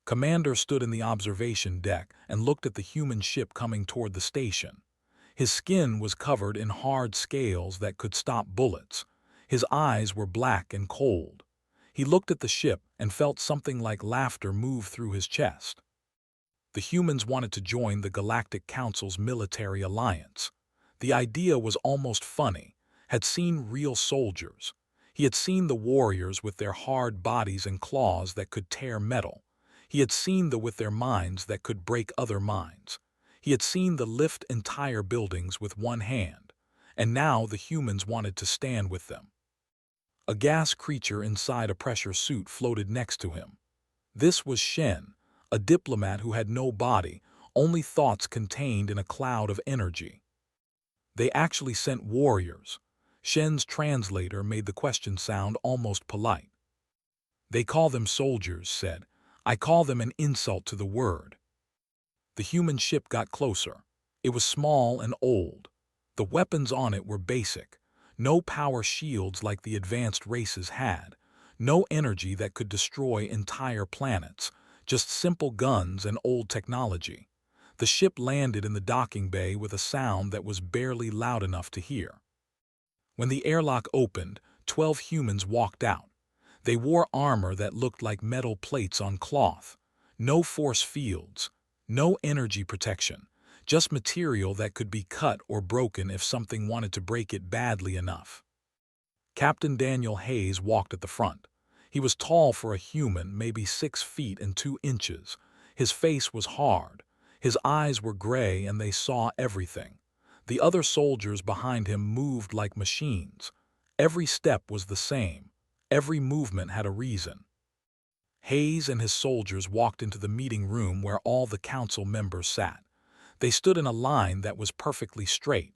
Commander stood in the observation deck and looked at the human ship coming toward the station. His skin was covered in hard scales that could stop bullets. His eyes were black and cold. He looked at the ship and felt something like laughter move through his chest. The humans wanted to join the Galactic Council's military alliance. The idea was almost funny. Had seen real soldiers. He had seen the warriors with their hard bodies and claws that could tear metal. He had seen the with their minds that could break other minds. He had seen the lift entire buildings with one hand. And now the humans wanted to stand with them. A gas creature inside a pressure suit floated next to him. This was Shen, a diplomat who had no body, only thoughts contained in a cloud of energy. They actually sent warriors. Shen's translator made the question sound almost polite. They call them soldiers, said. I call them an insult to the word. The human ship got closer. It was small and old. The weapons on it were basic. No power shields like the advanced races had. No energy that could destroy entire planets. Just simple guns and old technology. The ship landed in the docking bay with a sound that was barely loud enough to hear. When the airlock opened, 12 humans walked out. They wore armor that looked like metal plates on cloth. No force fields, no energy protection, just material that could be cut or broken if something wanted to break it badly enough. Captain Daniel Hayes walked at the front. He was tall for a human, maybe 6 feet and 2 inches. His face was hard. His eyes were gray and they saw everything. The other soldiers behind him moved like machines. Every step was the same. Every movement had a reason. Hayes and his soldiers walked into the meeting room where all the council members sat. They stood in a line that was perfectly straight.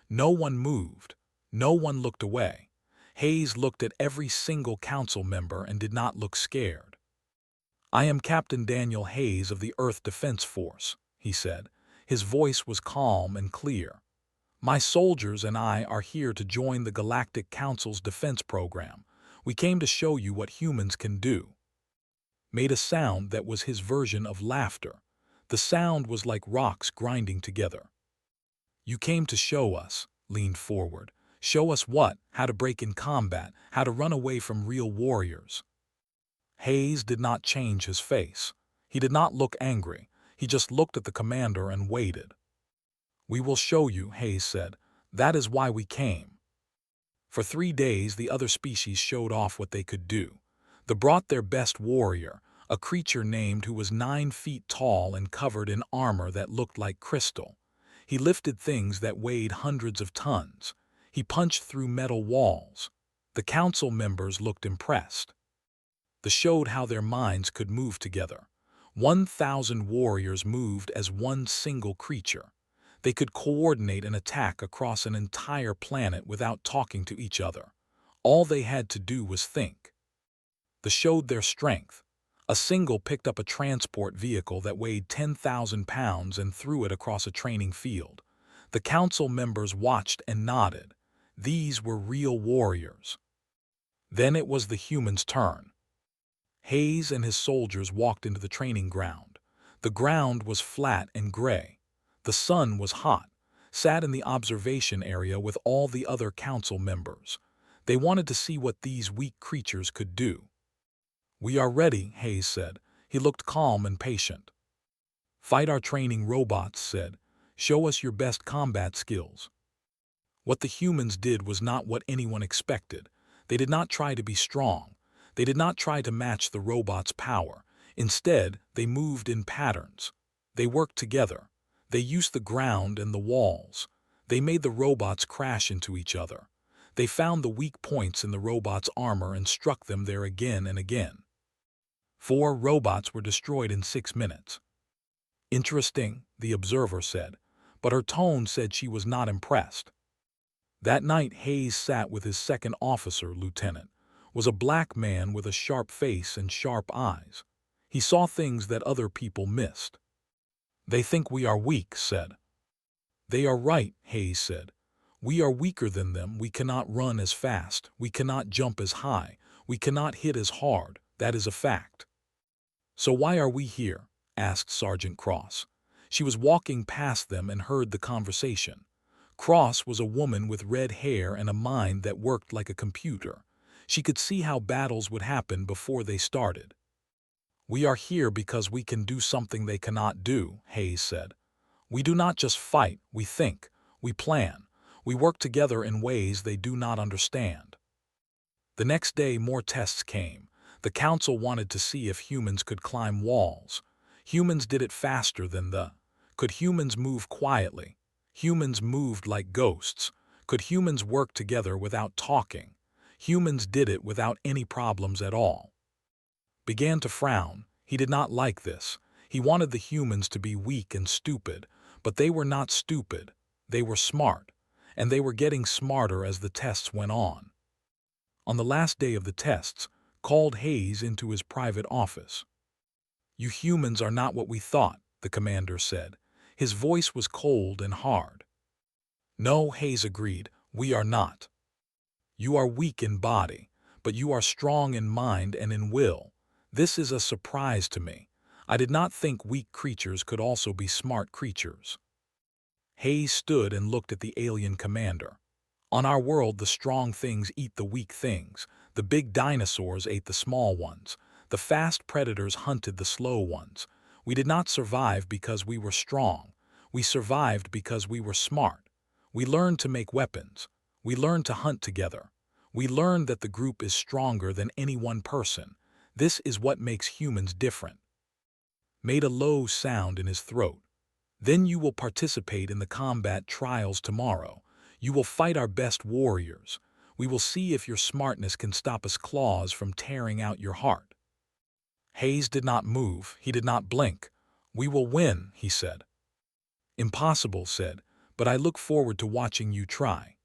No one moved. No one looked away. Hayes looked at every single council member and did not look scared. I am Captain Daniel Hayes of the Earth Defense Force, he said. His voice was calm and clear. My soldiers and I are here to join the Galactic Council's defense program. We came to show you what humans can do. Made a sound that was his version of laughter. The sound was like rocks grinding together. You came to show us, leaned forward. Show us what? How to break in combat, how to run away from real warriors. Hayes did not change his face. He did not look angry. He just looked at the commander and waited. We will show you, Hayes said. That is why we came. For 3 days, the other species showed off what they could do. They brought their best warrior, a creature named who was 9 feet tall and covered in armor that looked like crystal. He lifted things that weighed hundreds of tons. He punched through metal walls. The council members looked impressed. They showed how their minds could move together. 1,000 warriors moved as one single creature. They could coordinate an attack across an entire planet without talking to each other. All they had to do was think. They showed their strength. A single picked up a transport vehicle that weighed 10,000 pounds and threw it across a training field. The council members watched and nodded. These were real warriors. Then it was the humans' turn. Hayes and his soldiers walked into the training ground. The ground was flat and gray. The sun was hot. Sat in the observation area with all the other council members. They wanted to see what these weak creatures could do. We are ready, Hayes said. He looked calm and patient. Fight our training robots, said. Show us your best combat skills. What the humans did was not what anyone expected. They did not try to be strong. They did not try to match the robots' power. Instead, they moved in patterns. They worked together. They used the ground and the walls. They made the robots crash into each other. They found the weak points in the robots' armor and struck them there again and again. 4 robots were destroyed in 6 minutes. Interesting, the observer said, but her tone said she was not impressed. That night Hayes sat with his second officer, Lieutenant, was a black man with a sharp face and sharp eyes. He saw things that other people missed. They think we are weak, said. They are right, Hayes said. We are weaker than them. We cannot run as fast. We cannot jump as high. We cannot hit as hard. That is a fact. "So why are we here?" asked Sergeant Cross. She was walking past them and heard the conversation. Cross was a woman with red hair and a mind that worked like a computer. She could see how battles would happen before they started. "We are here because we can do something they cannot do," Hayes said. "We do not just fight, we think, we plan. We work together in ways they do not understand." The next day more tests came. The council wanted to see if humans could climb walls. Humans did it faster than the. Could humans move quietly? Humans moved like ghosts. Could humans work together without talking? Humans did it without any problems at all. Began to frown. He did not like this. He wanted the humans to be weak and stupid, but they were not stupid. They were smart, and they were getting smarter as the tests went on. On the last day of the tests, called Hayes into his private office. "You humans are not what we thought," the commander said. His voice was cold and hard. "No," Hayes agreed, "we are not. You are weak in body, but you are strong in mind and in will. This is a surprise to me. I did not think weak creatures could also be smart creatures." Hayes stood and looked at the alien commander. "On our world, the strong things eat the weak things. The big dinosaurs ate the small ones. The fast predators hunted the slow ones. We did not survive because we were strong. We survived because we were smart. We learned to make weapons. We learned to hunt together. We learned that the group is stronger than any one person. This is what makes humans different." Made a low sound in his throat. "Then you will participate in the combat trials tomorrow. You will fight our best warriors. We will see if your smartness can stop us claws from tearing out your heart." Hayes did not move. He did not blink. "We will win," he said. "Impossible," said, "but I look forward to watching you try."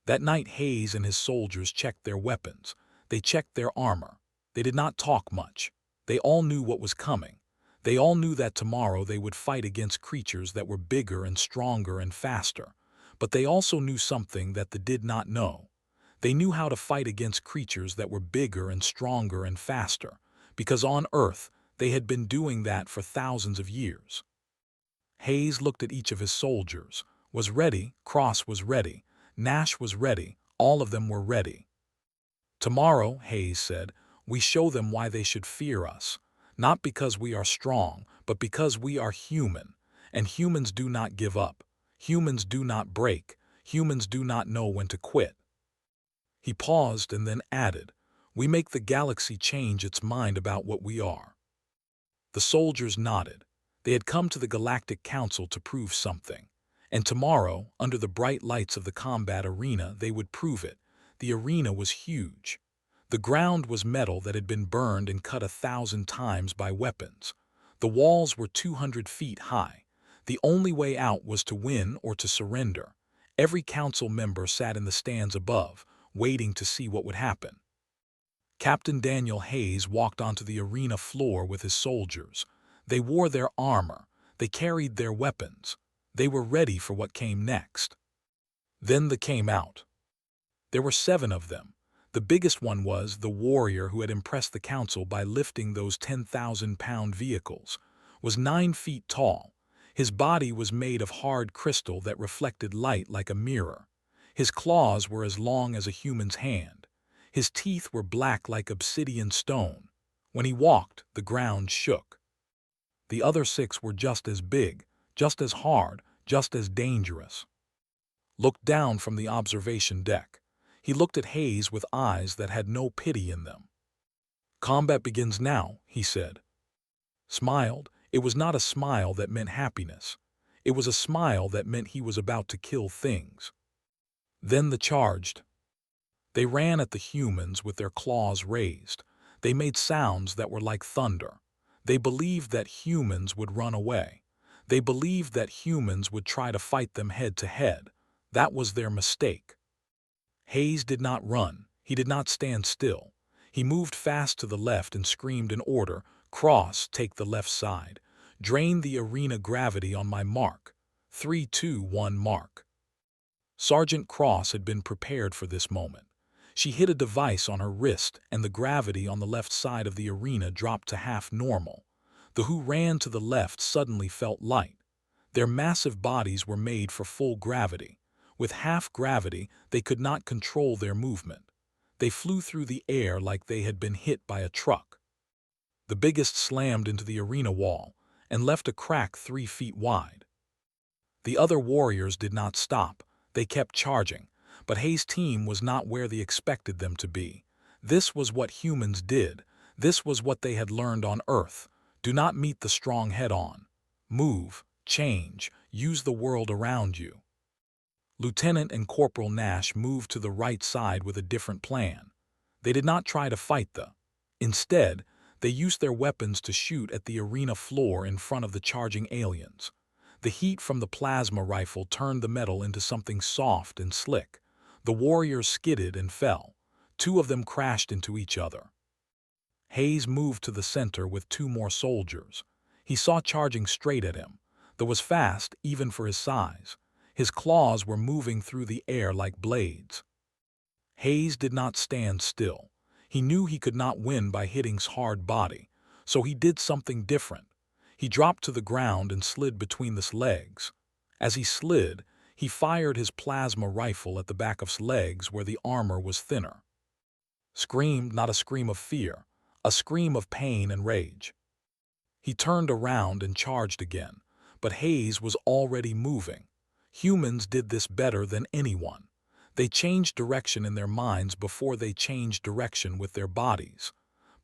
That night Hayes and his soldiers checked their weapons. They checked their armor. They did not talk much. They all knew what was coming. They all knew that tomorrow they would fight against creatures that were bigger and stronger and faster. But they also knew something that they did not know. They knew how to fight against creatures that were bigger and stronger and faster, because on Earth they had been doing that for thousands of years. Hayes looked at each of his soldiers. Was ready, Cross was ready, Nash was ready, all of them were ready. "Tomorrow," Hayes said, "we show them why they should fear us. Not because we are strong, but because we are human. And humans do not give up. Humans do not break. Humans do not know when to quit." He paused and then added, "We make the galaxy change its mind about what we are." The soldiers nodded. They had come to the Galactic Council to prove something. And tomorrow, under the bright lights of the combat arena, they would prove it. The arena was huge. The ground was metal that had been burned and cut 1,000 times by weapons. The walls were 200 feet high. The only way out was to win or to surrender. Every council member sat in the stands above, waiting to see what would happen. Captain Daniel Hayes walked onto the arena floor with his soldiers. They wore their armor. They carried their weapons. They were ready for what came next. Then they came out. There were 7 of them. The biggest one was the warrior who had impressed the council by lifting those 10,000-pound vehicles, was 9 feet tall. His body was made of hard crystal that reflected light like a mirror. His claws were as long as a human's hand. His teeth were black like obsidian stone. When he walked, the ground shook. The other 6 were just as big, just as hard, just as dangerous. Looked down from the observation deck. He looked at Hayes with eyes that had no pity in them. "Combat begins now," he said. Smiled. It was not a smile that meant happiness. It was a smile that meant he was about to kill things. Then they charged. They ran at the humans with their claws raised. They made sounds that were like thunder. They believed that humans would run away. They believed that humans would try to fight them head to head. That was their mistake. Hayes did not run. He did not stand still. He moved fast to the left and screamed an order, "Cross, take the left side. Drain the arena gravity on my mark. 3, 2, 1, mark." Sergeant Cross had been prepared for this moment. She hit a device on her wrist, and the gravity on the left side of the arena dropped to half normal. The who ran to the left suddenly felt light. Their massive bodies were made for full gravity. With half gravity, they could not control their movement. They flew through the air like they had been hit by a truck. The biggest slammed into the arena wall and left a crack 3 feet wide. The other warriors did not stop. They kept charging, but Hayes' team was not where they expected them to be. This was what humans did. This was what they had learned on Earth. Do not meet the strong head-on. Move, change, use the world around you. Lieutenant and Corporal Nash moved to the right side with a different plan. They did not try to fight Instead, they used their weapons to shoot at the arena floor in front of the charging aliens. The heat from the plasma rifle turned the metal into something soft and slick. The warriors skidded and fell. 2 of them crashed into each other. Hayes moved to the center with 2 more soldiers. He saw charging straight at him. That was fast, even for his size. His claws were moving through the air like blades. Hayes did not stand still. He knew he could not win by hitting's hard body, so he did something different. He dropped to the ground and slid between his legs. As he slid, he fired his plasma rifle at the back of his legs where the armor was thinner. Screamed not a scream of fear, a scream of pain and rage. He turned around and charged again, but Hayes was already moving. Humans did this better than anyone. They changed direction in their minds before they changed direction with their bodies.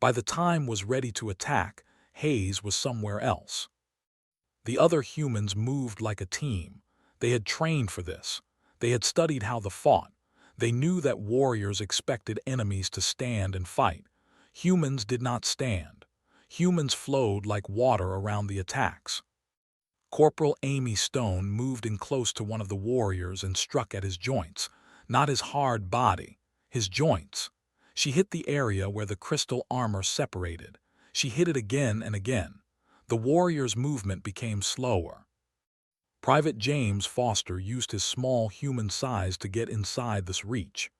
By the time was ready to attack, Hayes was somewhere else. The other humans moved like a team. They had trained for this. They had studied how they fought. They knew that warriors expected enemies to stand and fight. Humans did not stand. Humans flowed like water around the attacks. Corporal Amy Stone moved in close to one of the warriors and struck at his joints, not his hard body, his joints. She hit the area where the crystal armor separated. She hit it again and again. The warrior's movement became slower. Private James Foster used his small human size to get inside this reach.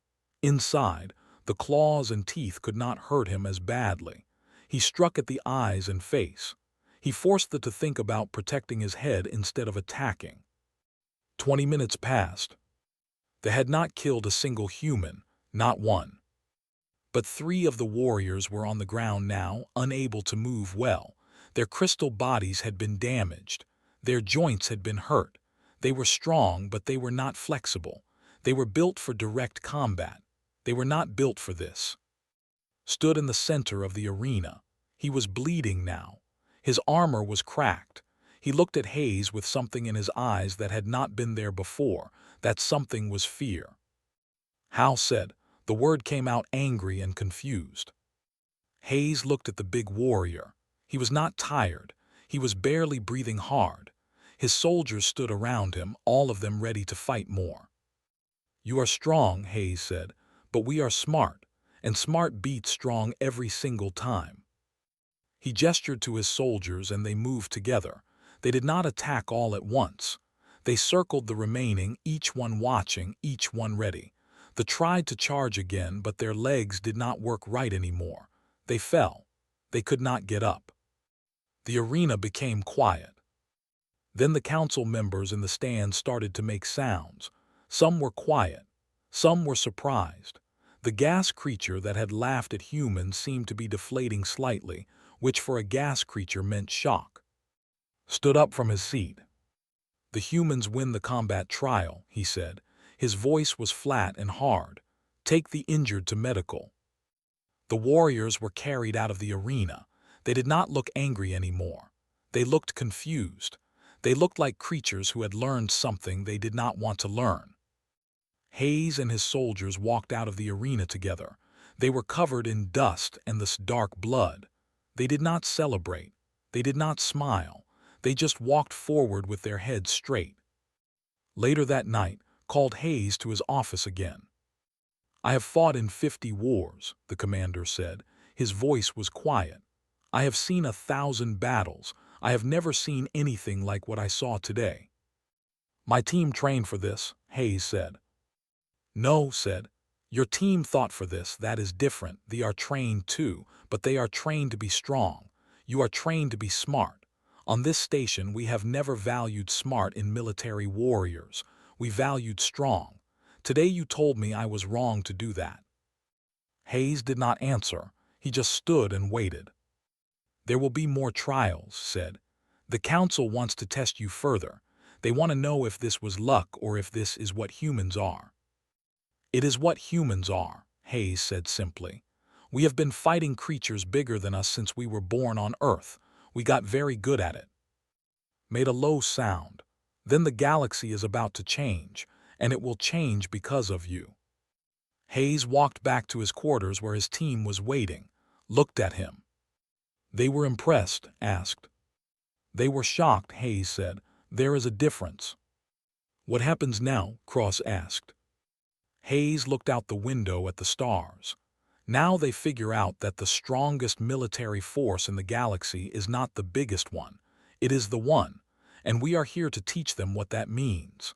Inside, the claws and teeth could not hurt him as badly. He struck at the eyes and face. He forced them to think about protecting his head instead of attacking. 20 minutes passed. They had not killed a single human, not one. But 3 of the warriors were on the ground now, unable to move well. Their crystal bodies had been damaged. Their joints had been hurt. They were strong, but they were not flexible. They were built for direct combat. They were not built for this. Stood in the center of the arena. He was bleeding now. His armor was cracked. He looked at Hayes with something in his eyes that had not been there before. That something was fear. Hal said. The word came out angry and confused. Hayes looked at the big warrior. He was not tired. He was barely breathing hard. His soldiers stood around him, all of them ready to fight more. You are strong, Hayes said, but we are smart, and smart beats strong every single time. He gestured to his soldiers and they moved together. They did not attack all at once. They circled the remaining, each one watching, each one ready. They tried to charge again, but their legs did not work right anymore. They fell. They could not get up. The arena became quiet. Then the council members in the stands started to make sounds. Some were quiet. Some were surprised. The gas creature that had laughed at humans seemed to be deflating slightly, which for a gas creature meant shock. Stood up from his seat. The humans win the combat trial, he said. His voice was flat and hard. Take the injured to medical. The warriors were carried out of the arena. They did not look angry anymore. They looked confused. They looked like creatures who had learned something they did not want to learn. Hayes and his soldiers walked out of the arena together. They were covered in dust and this dark blood. They did not celebrate. They did not smile. They just walked forward with their heads straight. Later that night, called Hayes to his office again. I have fought in 50 wars, the commander said. His voice was quiet. I have seen 1,000 battles. I have never seen anything like what I saw today. My team trained for this, Hayes said. No, said. Your team thought for this, that is different. They are trained too, but they are trained to be strong. You are trained to be smart. On this station, we have never valued smart in military warriors. We valued strong. Today you told me I was wrong to do that. Hayes did not answer. He just stood and waited. There will be more trials, said. The council wants to test you further. They want to know if this was luck or if this is what humans are. It is what humans are, Hayes said simply. We have been fighting creatures bigger than us since we were born on Earth. We got very good at it. Made a low sound. Then the galaxy is about to change, and it will change because of you. Hayes walked back to his quarters where his team was waiting, looked at him. They were impressed, asked. They were shocked, Hayes said. There is a difference. What happens now? Cross asked. Hayes looked out the window at the stars. Now they figure out that the strongest military force in the galaxy is not the biggest one. It is the one, and we are here to teach them what that means.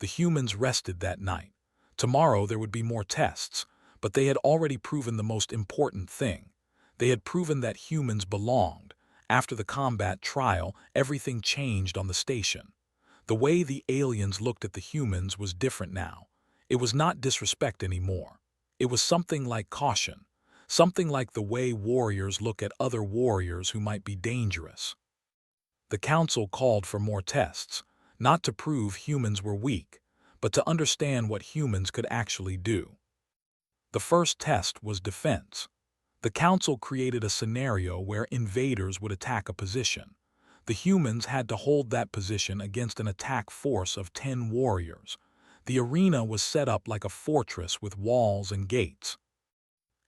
The humans rested that night. Tomorrow there would be more tests, but they had already proven the most important thing. They had proven that humans belonged. After the combat trial, everything changed on the station. The way the aliens looked at the humans was different now. It was not disrespect anymore. It was something like caution, something like the way warriors look at other warriors who might be dangerous. The council called for more tests, not to prove humans were weak, but to understand what humans could actually do. The first test was defense. The council created a scenario where invaders would attack a position. The humans had to hold that position against an attack force of 10 warriors. The arena was set up like a fortress with walls and gates.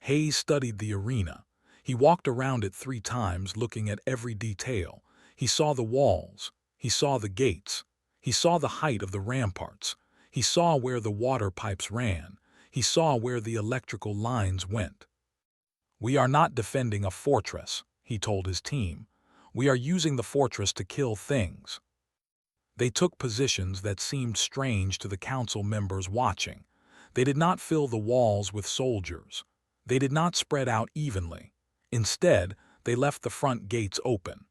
Hayes studied the arena. He walked around it 3 times, looking at every detail. He saw the walls. He saw the gates. He saw the height of the ramparts. He saw where the water pipes ran. He saw where the electrical lines went. We are not defending a fortress, he told his team. We are using the fortress to kill things. They took positions that seemed strange to the council members watching. They did not fill the walls with soldiers. They did not spread out evenly. Instead, they left the front gates open.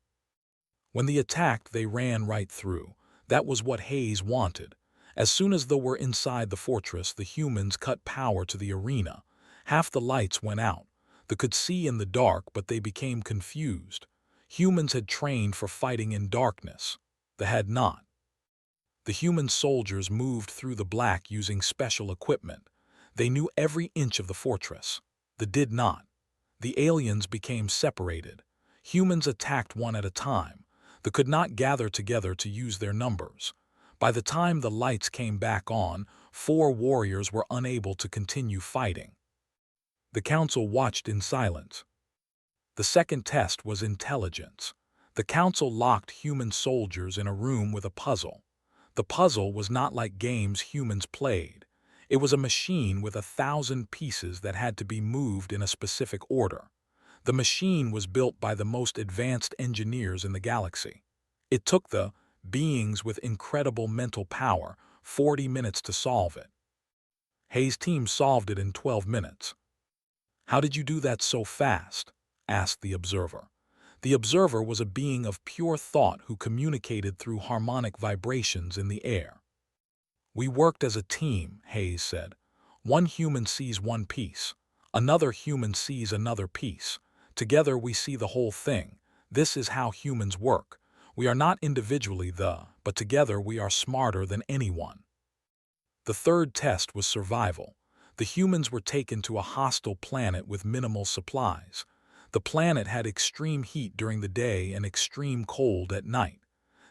When they attacked, they ran right through. That was what Hayes wanted. As soon as they were inside the fortress, the humans cut power to the arena. Half the lights went out. They could see in the dark, but they became confused. Humans had trained for fighting in darkness. They had not. The human soldiers moved through the black using special equipment. They knew every inch of the fortress. They did not. The aliens became separated. Humans attacked one at a time. They could not gather together to use their numbers. By the time the lights came back on, 4 warriors were unable to continue fighting. The council watched in silence. The second test was intelligence. The council locked human soldiers in a room with a puzzle. The puzzle was not like games humans played. It was a machine with 1,000 pieces that had to be moved in a specific order. The machine was built by the most advanced engineers in the galaxy. It took the beings with incredible mental power 40 minutes to solve it. Hayes' team solved it in 12 minutes. How did you do that so fast? Asked the observer. The observer was a being of pure thought who communicated through harmonic vibrations in the air. We worked as a team, Hayes said. One human sees one piece. Another human sees another piece. Together we see the whole thing. This is how humans work. We are not individually but together we are smarter than anyone. The third test was survival. The humans were taken to a hostile planet with minimal supplies. The planet had extreme heat during the day and extreme cold at night.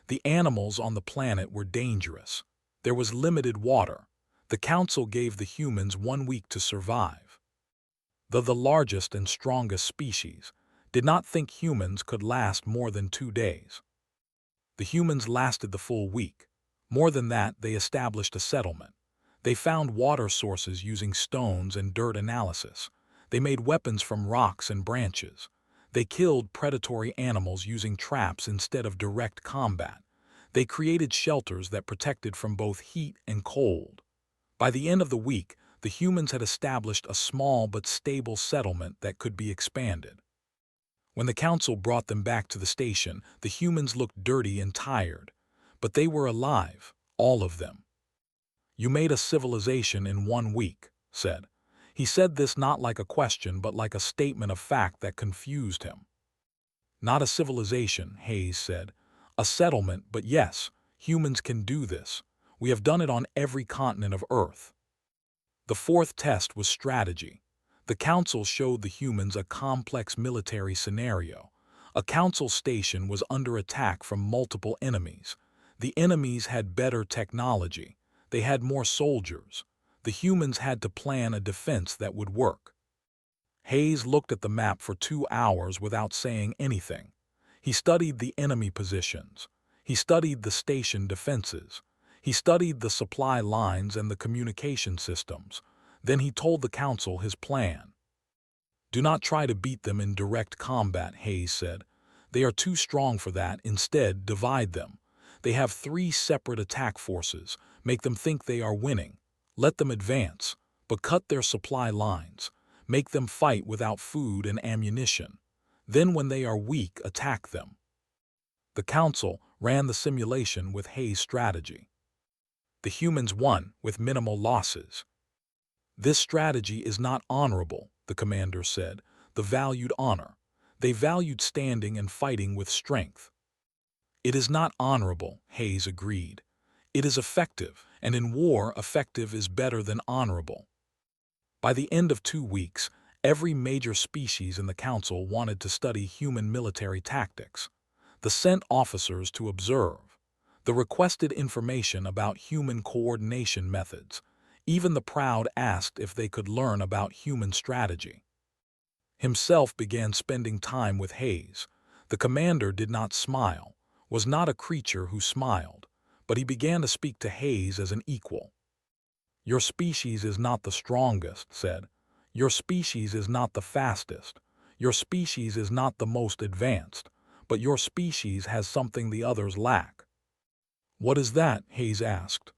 The animals on the planet were dangerous. There was limited water. The council gave the humans 1 week to survive. The largest and strongest species did not think humans could last more than 2 days. The humans lasted the full week. More than that, they established a settlement. They found water sources using stones and dirt analysis. They made weapons from rocks and branches. They killed predatory animals using traps instead of direct combat. They created shelters that protected from both heat and cold. By the end of the week, The humans had established a small but stable settlement that could be expanded. When the council brought them back to the station, the humans looked dirty and tired, but they were alive, all of them. "You made a civilization in 1 week," said. He said this not like a question but like a statement of fact that confused him. "Not a civilization," Hayes said. "A settlement, but yes, humans can do this. We have done it on every continent of Earth." The fourth test was strategy. The council showed the humans a complex military scenario. A council station was under attack from multiple enemies. The enemies had better technology. They had more soldiers. The humans had to plan a defense that would work. Hayes looked at the map for 2 hours without saying anything. He studied the enemy positions. He studied the station defenses. He studied the supply lines and the communication systems. Then he told the council his plan. "Do not try to beat them in direct combat," Hayes said. "They are too strong for that. Instead, divide them. They have 3 separate attack forces. Make them think they are winning. Let them advance, but cut their supply lines. Make them fight without food and ammunition. Then when they are weak, attack them." The council ran the simulation with Hayes' strategy. The humans won with minimal losses. "This strategy is not honorable," the commander said. "The valued honor. They valued standing and fighting with strength." "It is not honorable," Hayes agreed. "It is effective, and in war, effective is better than honorable." By the end of 2 weeks, every major species in the council wanted to study human military tactics. The sent officers to observe. The requested information about human coordination methods. Even the proud asked if they could learn about human strategy. Himself began spending time with Hayes. The commander did not smile, was not a creature who smiled, but he began to speak to Hayes as an equal. "Your species is not the strongest," said. "Your species is not the fastest. Your species is not the most advanced, but your species has something the others lack." "What is that?" Hayes asked.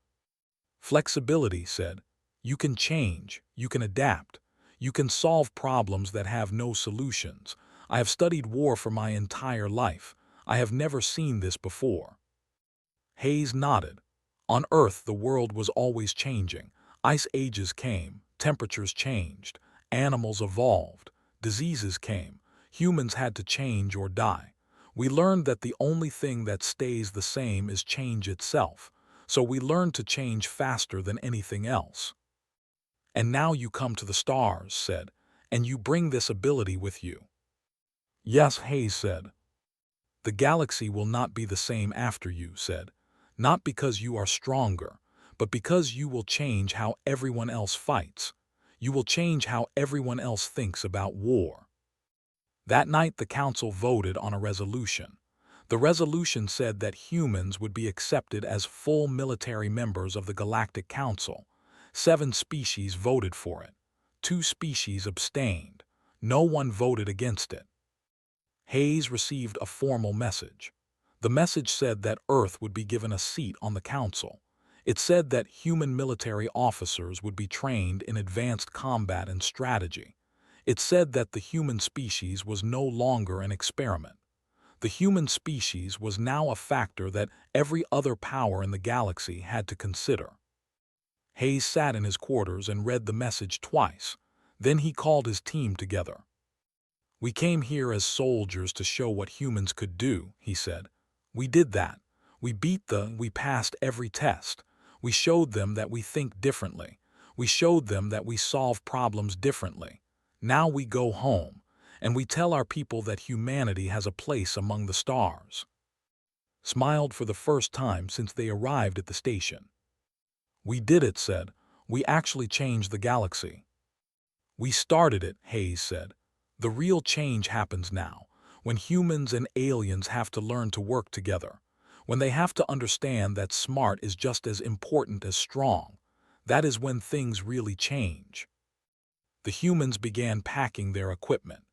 "Flexibility," said. "You can change, you can adapt, you can solve problems that have no solutions. I have studied war for my entire life. I have never seen this before." Hayes nodded. On Earth, the world was always changing. Ice ages came, temperatures changed, animals evolved, diseases came, humans had to change or die. We learned that the only thing that stays the same is change itself, so we learned to change faster than anything else. "And now you come to the stars," said, "and you bring this ability with you." "Yes," Hayes said. "The galaxy will not be the same after you," said. "Not because you are stronger, but because you will change how everyone else fights. You will change how everyone else thinks about war." That night the council voted on a resolution. The resolution said that humans would be accepted as full military members of the Galactic Council. 7 species voted for it. 2 species abstained. No one voted against it. Hayes received a formal message. The message said that Earth would be given a seat on the council. It said that human military officers would be trained in advanced combat and strategy. It said that the human species was no longer an experiment. The human species was now a factor that every other power in the galaxy had to consider. Hayes sat in his quarters and read the message twice. Then he called his team together. "We came here as soldiers to show what humans could do," he said. "We did that. We passed every test. We showed them that we think differently. We showed them that we solve problems differently. Now we go home, and we tell our people that humanity has a place among the stars." Smiled for the first time since they arrived at the station. "We did it," said. "We actually changed the galaxy." "We started it," Hayes said. "The real change happens now, when humans and aliens have to learn to work together, when they have to understand that smart is just as important as strong. That is when things really change." The humans began packing their equipment.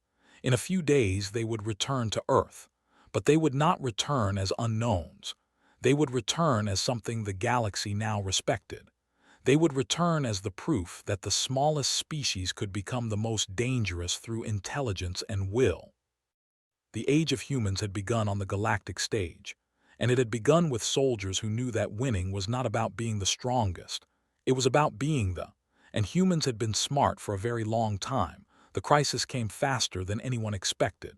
In a few days they would return to Earth, but they would not return as unknowns. They would return as something the galaxy now respected. They would return as the proof that the smallest species could become the most dangerous through intelligence and will. The age of humans had begun on the galactic stage, and it had begun with soldiers who knew that winning was not about being the strongest. It was about being and humans had been smart for a very long time. The crisis came faster than anyone expected.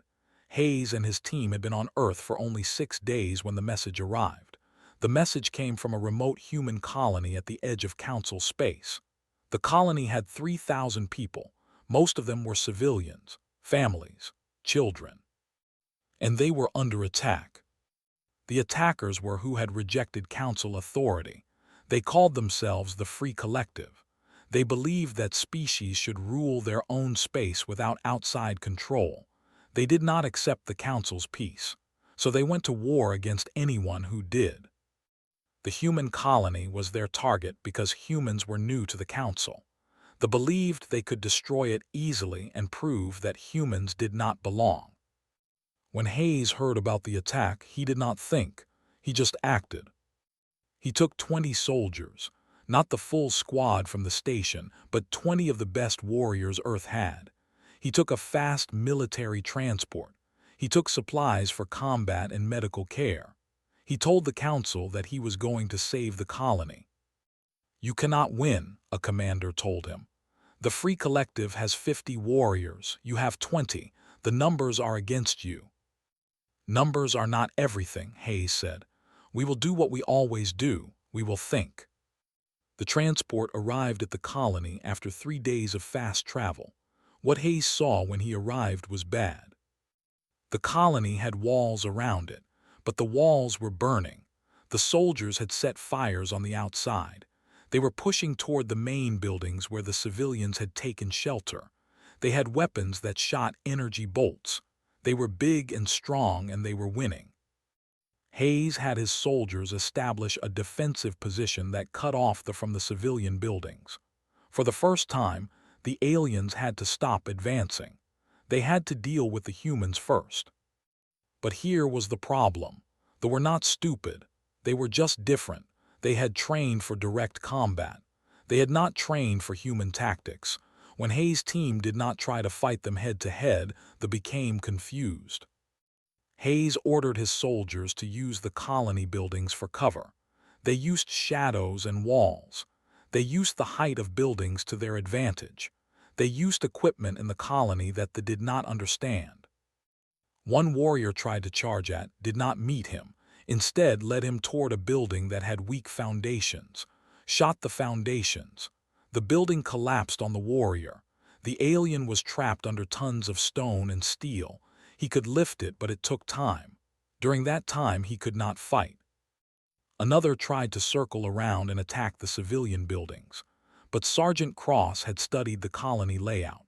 Hayes and his team had been on Earth for only 6 days when the message arrived. The message came from a remote human colony at the edge of Council space. The colony had 3,000 people. Most of them were civilians, families, children. And they were under attack. The attackers were who had rejected Council authority. They called themselves the Free Collective. They believed that species should rule their own space without outside control. They did not accept the Council's peace, so they went to war against anyone who did. The human colony was their target because humans were new to the Council. They believed they could destroy it easily and prove that humans did not belong. When Hayes heard about the attack, he did not think, he just acted. He took 20 soldiers, not the full squad from the station, but 20 of the best warriors Earth had. He took a fast military transport. He took supplies for combat and medical care. He told the Council that he was going to save the colony. "You cannot win," a commander told him. "The Free Collective has 50 warriors. You have 20. The numbers are against you." "Numbers are not everything," Hayes said. "We will do what we always do. We will think." The transport arrived at the colony after 3 days of fast travel. What Hayes saw when he arrived was bad. The colony had walls around it, but the walls were burning. The soldiers had set fires on the outside. They were pushing toward the main buildings where the civilians had taken shelter. They had weapons that shot energy bolts. They were big and strong, and they were winning. Hayes had his soldiers establish a defensive position that cut off from the civilian buildings. For the first time, the aliens had to stop advancing. They had to deal with the humans first. But here was the problem. They were not stupid. They were just different. They had trained for direct combat. They had not trained for human tactics. When Hayes' team did not try to fight them head-to-head, they became confused. Hayes ordered his soldiers to use the colony buildings for cover. They used shadows and walls. They used the height of buildings to their advantage. They used equipment in the colony that they did not understand. One warrior tried to charge did not meet him, instead led him toward a building that had weak foundations, shot the foundations. The building collapsed on the warrior. The alien was trapped under tons of stone and steel. He could lift it, but it took time. During that time, he could not fight. Another tried to circle around and attack the civilian buildings, but Sergeant Cross had studied the colony layout.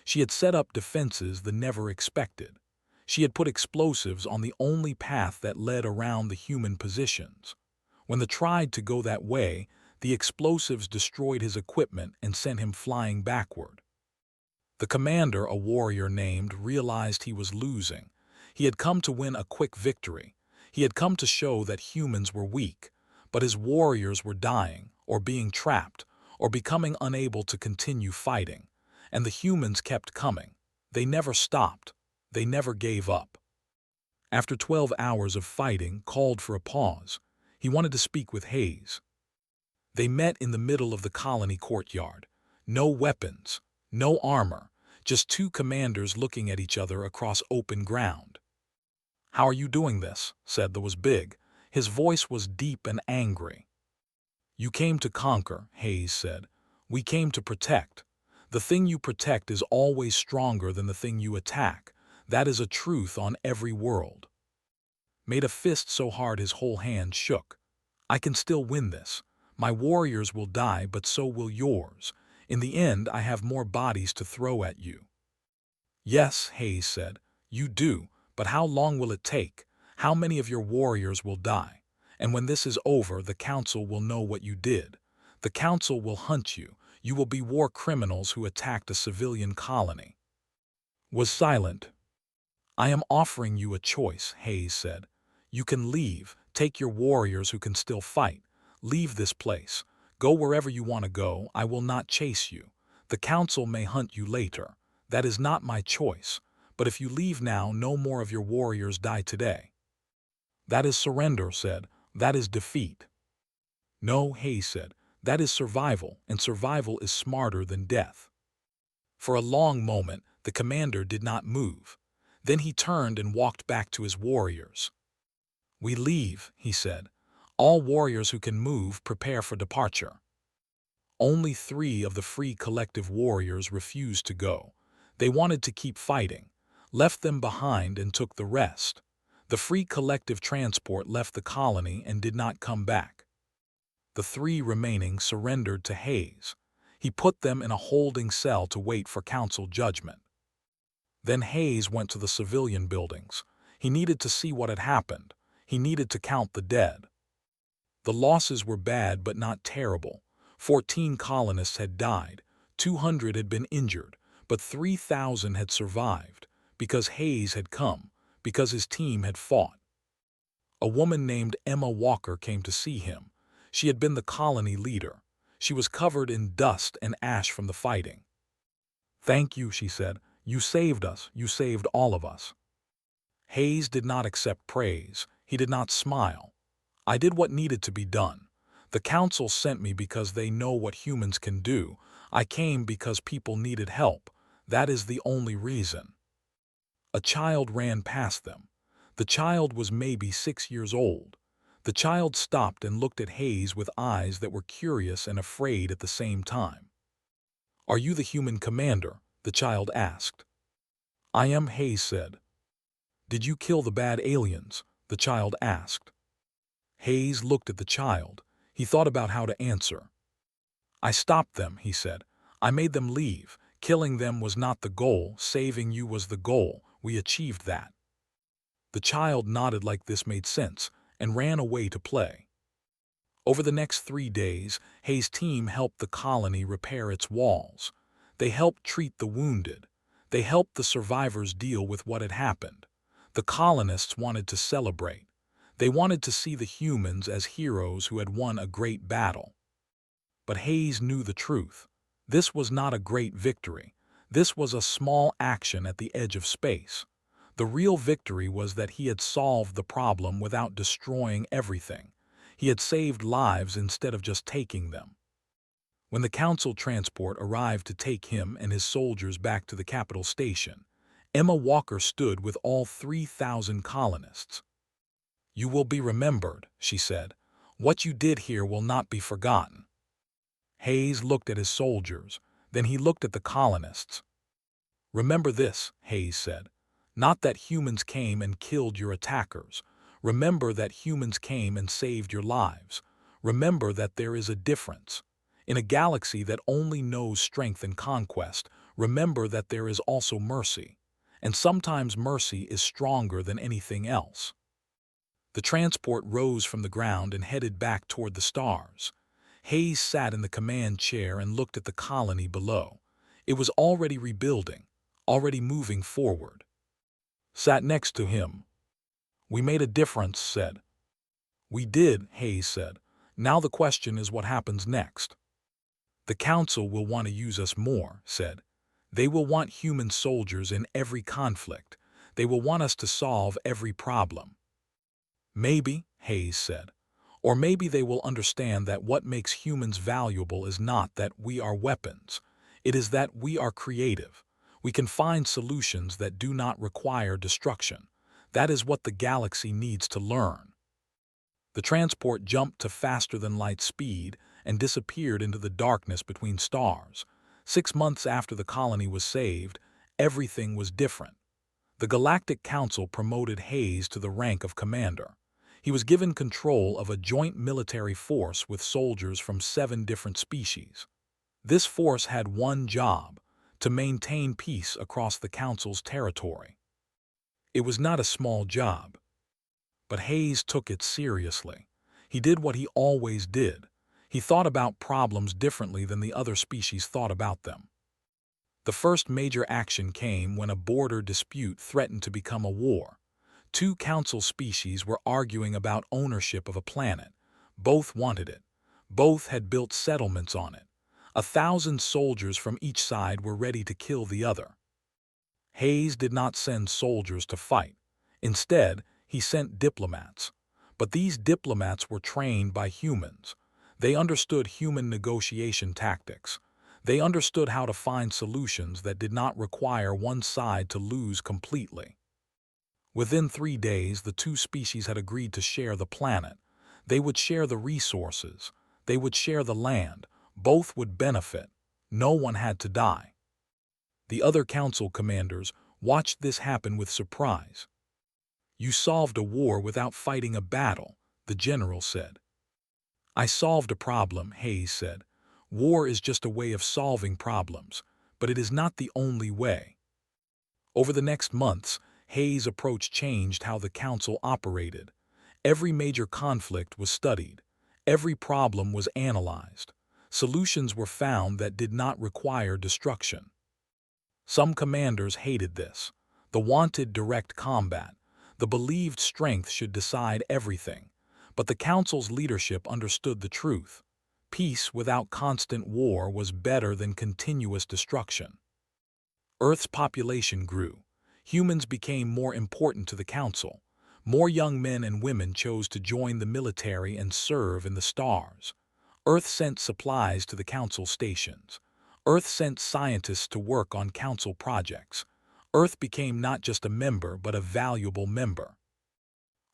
She had set up defenses they never expected. She had put explosives on the only path that led around the human positions. When they tried to go that way, the explosives destroyed his equipment and sent him flying backward. The commander, a warrior named, realized he was losing. He had come to win a quick victory. He had come to show that humans were weak, but his warriors were dying, or being trapped, or becoming unable to continue fighting. And the humans kept coming. They never stopped. They never gave up. After 12 hours of fighting called for a pause. He wanted to speak with Hayes. They met in the middle of the colony courtyard. No weapons, no armor, just 2 commanders looking at each other across open ground. "How are you doing this?" said the was big. His voice was deep and angry. "You came to conquer," Hayes said. "We came to protect. The thing you protect is always stronger than the thing you attack. That is a truth on every world." Made a fist so hard his whole hand shook. "I can still win this. My warriors will die, but so will yours. In the end, I have more bodies to throw at you." "Yes," Hayes said, "you do, but how long will it take? How many of your warriors will die? And when this is over, the Council will know what you did. The Council will hunt you. You will be war criminals who attacked a civilian colony." Was silent. "I am offering you a choice," Hayes said. "You can leave, take your warriors who can still fight. Leave this place. Go wherever you want to go, I will not chase you. The council may hunt you later. That is not my choice. But if you leave now, no more of your warriors die today. That is surrender, said. That is defeat. No, Hayes said. That is survival, and survival is smarter than death. For a long moment, the commander did not move. Then he turned and walked back to his warriors. We leave, he said. All warriors who can move prepare for departure. Only 3 of the Free Collective warriors refused to go. They wanted to keep fighting, left them behind and took the rest. The Free Collective transport left the colony and did not come back. The 3 remaining surrendered to Hayes. He put them in a holding cell to wait for council judgment. Then Hayes went to the civilian buildings. He needed to see what had happened. He needed to count the dead. The losses were bad but not terrible. 14 colonists had died, 200 had been injured, but 3,000 had survived, because Hayes had come, because his team had fought. A woman named Emma Walker came to see him. She had been the colony leader. She was covered in dust and ash from the fighting. Thank you, she said. You saved us. You saved all of us. Hayes did not accept praise. He did not smile. I did what needed to be done. The council sent me because they know what humans can do. I came because people needed help. That is the only reason. A child ran past them. The child was maybe 6 years old. The child stopped and looked at Hayes with eyes that were curious and afraid at the same time. Are you the human commander? The child asked. I am, Hayes said. Did you kill the bad aliens? The child asked. Hayes looked at the child. He thought about how to answer. I stopped them, he said. I made them leave. Killing them was not the goal. Saving you was the goal. We achieved that. The child nodded like this made sense and ran away to play. Over the next 3 days, Hayes' team helped the colony repair its walls. They helped treat the wounded. They helped the survivors deal with what had happened. The colonists wanted to celebrate. They wanted to see the humans as heroes who had won a great battle. But Hayes knew the truth. This was not a great victory. This was a small action at the edge of space. The real victory was that he had solved the problem without destroying everything. He had saved lives instead of just taking them. When the council transport arrived to take him and his soldiers back to the capital station, Emma Walker stood with all 3,000 colonists. You will be remembered, she said. What you did here will not be forgotten. Hayes looked at his soldiers. Then he looked at the colonists. Remember this, Hayes said. Not that humans came and killed your attackers. Remember that humans came and saved your lives. Remember that there is a difference. In a galaxy that only knows strength and conquest, remember that there is also mercy. And sometimes mercy is stronger than anything else. The transport rose from the ground and headed back toward the stars. Hayes sat in the command chair and looked at the colony below. It was already rebuilding, already moving forward. Sat next to him. We made a difference, said. We did, Hayes said. Now the question is what happens next. The council will want to use us more, said. They will want human soldiers in every conflict. They will want us to solve every problem. Maybe, Hayes said. Or maybe they will understand that what makes humans valuable is not that we are weapons. It is that we are creative. We can find solutions that do not require destruction. That is what the galaxy needs to learn. The transport jumped to faster-than-light speed and disappeared into the darkness between stars. 6 months after the colony was saved, everything was different. The Galactic Council promoted Hayes to the rank of commander. He was given control of a joint military force with soldiers from 7 different species. This force had one job: to maintain peace across the Council's territory. It was not a small job. But Hayes took it seriously. He did what he always did. He thought about problems differently than the other species thought about them. The first major action came when a border dispute threatened to become a war. 2 council species were arguing about ownership of a planet. Both wanted it. Both had built settlements on it. 1,000 soldiers from each side were ready to kill the other. Hayes did not send soldiers to fight. Instead, he sent diplomats. But these diplomats were trained by humans. They understood human negotiation tactics. They understood how to find solutions that did not require one side to lose completely. Within 3 days, the two species had agreed to share the planet. They would share the resources. They would share the land. Both would benefit. No one had to die. The other council commanders watched this happen with surprise. "You solved a war without fighting a battle," the general said. "I solved a problem," Hayes said. "War is just a way of solving problems, but it is not the only way." Over the next months, Hayes' approach changed how the council operated. Every major conflict was studied. Every problem was analyzed. Solutions were found that did not require destruction. Some commanders hated this. The wanted direct combat. The believed strength should decide everything. But the council's leadership understood the truth. Peace without constant war was better than continuous destruction. Earth's population grew. Humans became more important to the council. More young men and women chose to join the military and serve in the stars. Earth sent supplies to the council stations. Earth sent scientists to work on council projects. Earth became not just a member, but a valuable member.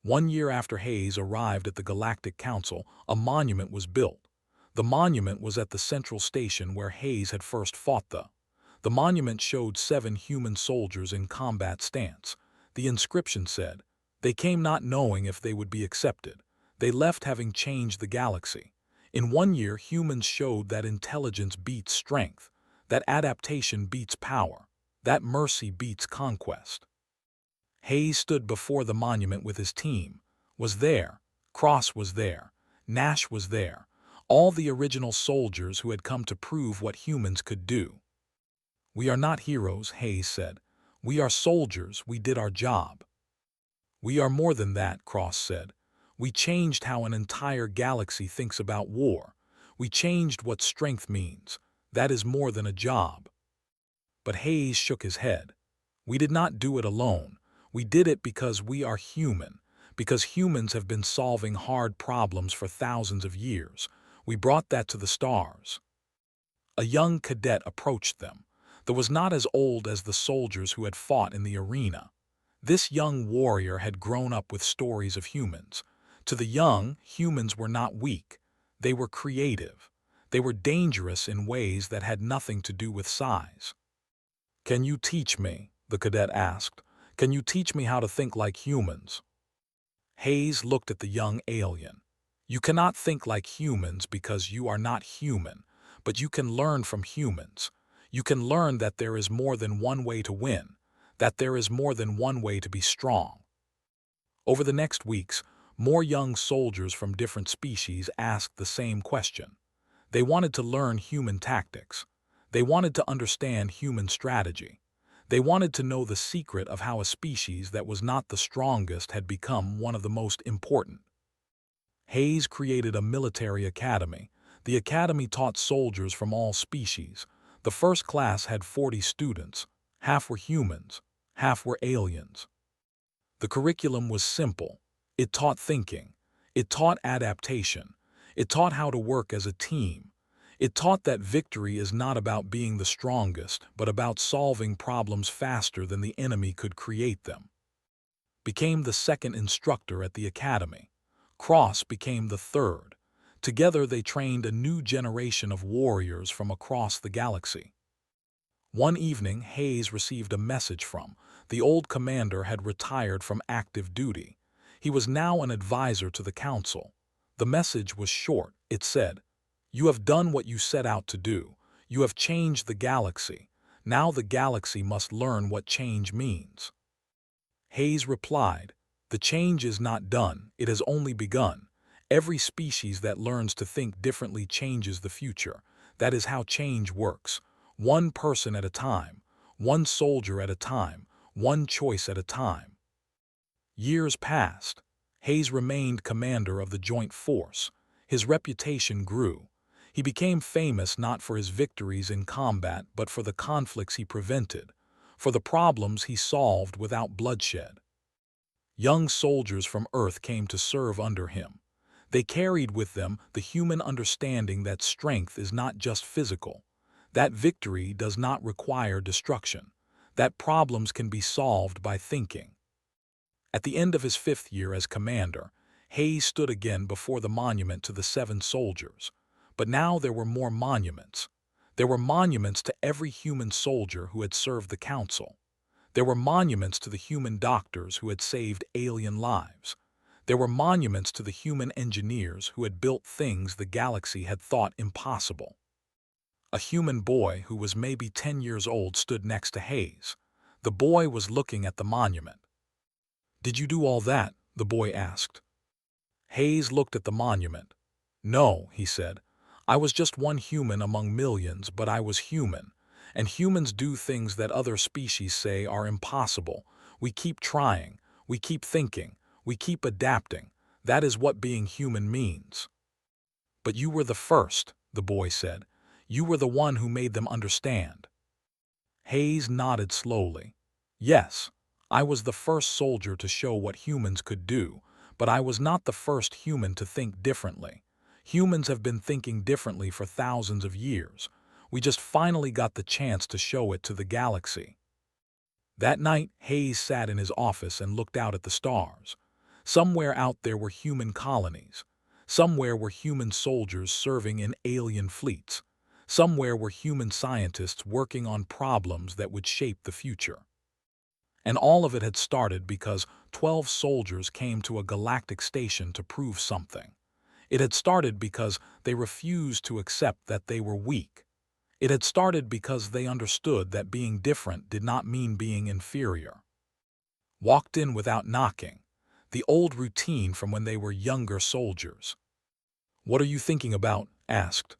1 year after Hayes arrived at the Galactic Council, a monument was built. The monument was at the central station where Hayes had first fought. The monument showed 7 human soldiers in combat stance. The inscription said, "They came not knowing if they would be accepted. They left having changed the galaxy." In 1 year, humans showed that intelligence beats strength, that adaptation beats power, that mercy beats conquest. Hayes stood before the monument with his team. Was there. Cross was there. Nash was there. All the original soldiers who had come to prove what humans could do. "We are not heroes," Hayes said. "We are soldiers. We did our job." "We are more than that," Cross said. "We changed how an entire galaxy thinks about war. We changed what strength means. That is more than a job." But Hayes shook his head. "We did not do it alone. We did it because we are human, because humans have been solving hard problems for thousands of years. We brought that to the stars." A young cadet approached them. That was not as old as the soldiers who had fought in the arena. This young warrior had grown up with stories of humans. To the young, humans were not weak. They were creative. They were dangerous in ways that had nothing to do with size. "Can you teach me?" the cadet asked. "Can you teach me how to think like humans?" Hayes looked at the young alien. "You cannot think like humans because you are not human, but you can learn from humans. You can learn that there is more than one way to win, that there is more than one way to be strong." Over the next weeks, more young soldiers from different species asked the same question. They wanted to learn human tactics. They wanted to understand human strategy. They wanted to know the secret of how a species that was not the strongest had become one of the most important. Hayes created a military academy. The academy taught soldiers from all species. The first class had 40 students. Half were humans, half were aliens. The curriculum was simple. It taught thinking. It taught adaptation. It taught how to work as a team. It taught that victory is not about being the strongest, but about solving problems faster than the enemy could create them. Became the second instructor at the academy. Cross became the third. Together they trained a new generation of warriors from across the galaxy. One evening, Hayes received a message from the old commander had retired from active duty. He was now an advisor to the council. The message was short. It said, "You have done what you set out to do. You have changed the galaxy. Now the galaxy must learn what change means." Hayes replied, "The change is not done. It has only begun. Every species that learns to think differently changes the future. That is how change works. One person at a time, one soldier at a time, one choice at a time." Years passed. Hayes remained commander of the Joint Force. His reputation grew. He became famous not for his victories in combat but for the conflicts he prevented, for the problems he solved without bloodshed. Young soldiers from Earth came to serve under him. They carried with them the human understanding that strength is not just physical, that victory does not require destruction, that problems can be solved by thinking. At the end of his 5th year as commander, Hayes stood again before the monument to the 7 soldiers. But now there were more monuments. There were monuments to every human soldier who had served the Council. There were monuments to the human doctors who had saved alien lives. There were monuments to the human engineers who had built things the galaxy had thought impossible. A human boy who was maybe 10 years old stood next to Hayes. The boy was looking at the monument. "Did you do all that?" the boy asked. Hayes looked at the monument. "No," he said. "I was just one human among millions, but I was human. And humans do things that other species say are impossible. We keep trying. We keep thinking. We keep adapting. That is what being human means." "But you were the first," the boy said. "You were the one who made them understand." Hayes nodded slowly. "Yes, I was the first soldier to show what humans could do, but I was not the first human to think differently. Humans have been thinking differently for thousands of years. We just finally got the chance to show it to the galaxy." That night, Hayes sat in his office and looked out at the stars. Somewhere out there were human colonies. Somewhere were human soldiers serving in alien fleets. Somewhere were human scientists working on problems that would shape the future. And all of it had started because 12 soldiers came to a galactic station to prove something. It had started because they refused to accept that they were weak. It had started because they understood that being different did not mean being inferior. Walked in without knocking. The old routine from when they were younger soldiers. "What are you thinking about?" asked.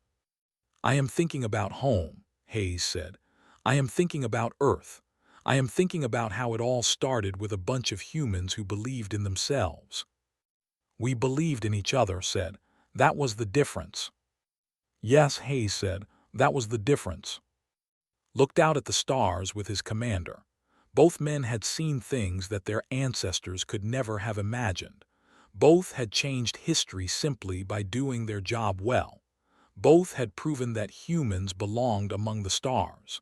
"I am thinking about home," Hayes said. "I am thinking about Earth. I am thinking about how it all started with a bunch of humans who believed in themselves." "We believed in each other," said. "That was the difference." "Yes," Hayes said, "that was the difference." Looked out at the stars with his commander. Both men had seen things that their ancestors could never have imagined. Both had changed history simply by doing their job well. Both had proven that humans belonged among the stars.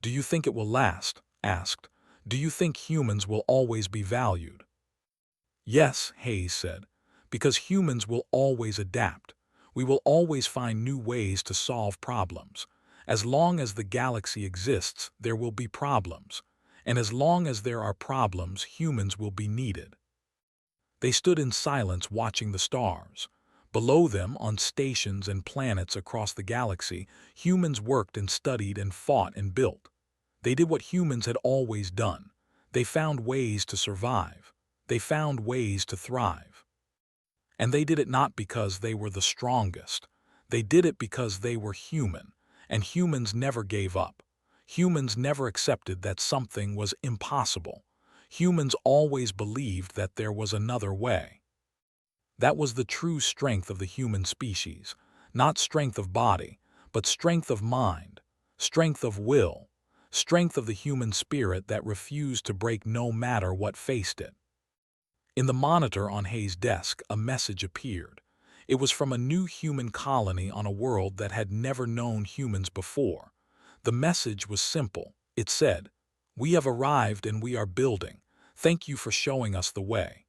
"Do you think it will last?" asked. "Do you think humans will always be valued?" "Yes," Hayes said, "because humans will always adapt. We will always find new ways to solve problems. As long as the galaxy exists, there will be problems. And as long as there are problems, humans will be needed." They stood in silence watching the stars. Below them, on stations and planets across the galaxy, humans worked and studied and fought and built. They did what humans had always done. They found ways to survive. They found ways to thrive. And they did it not because they were the strongest. They did it because they were human, and humans never gave up. Humans never accepted that something was impossible. Humans always believed that there was another way. That was the true strength of the human species, not strength of body, but strength of mind, strength of will, strength of the human spirit that refused to break no matter what faced it. In the monitor on Hayes' desk, a message appeared. It was from a new human colony on a world that had never known humans before. The message was simple. It said, "We have arrived and we are building. Thank you for showing us the way."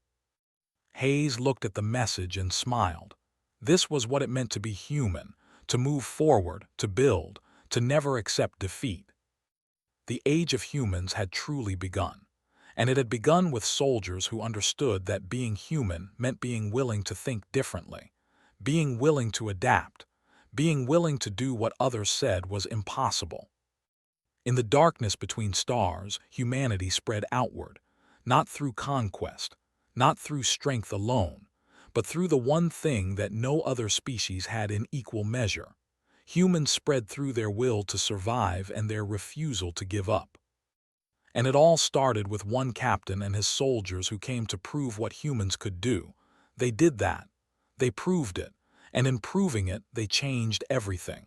Hayes looked at the message and smiled. This was what it meant to be human, to move forward, to build, to never accept defeat. The age of humans had truly begun. And it had begun with soldiers who understood that being human meant being willing to think differently, being willing to adapt, being willing to do what others said was impossible. In the darkness between stars, humanity spread outward, not through conquest, not through strength alone, but through the one thing that no other species had in equal measure. Humans spread through their will to survive and their refusal to give up. And it all started with one captain and his soldiers who came to prove what humans could do. They did that. They proved it. and in proving it, they changed everything.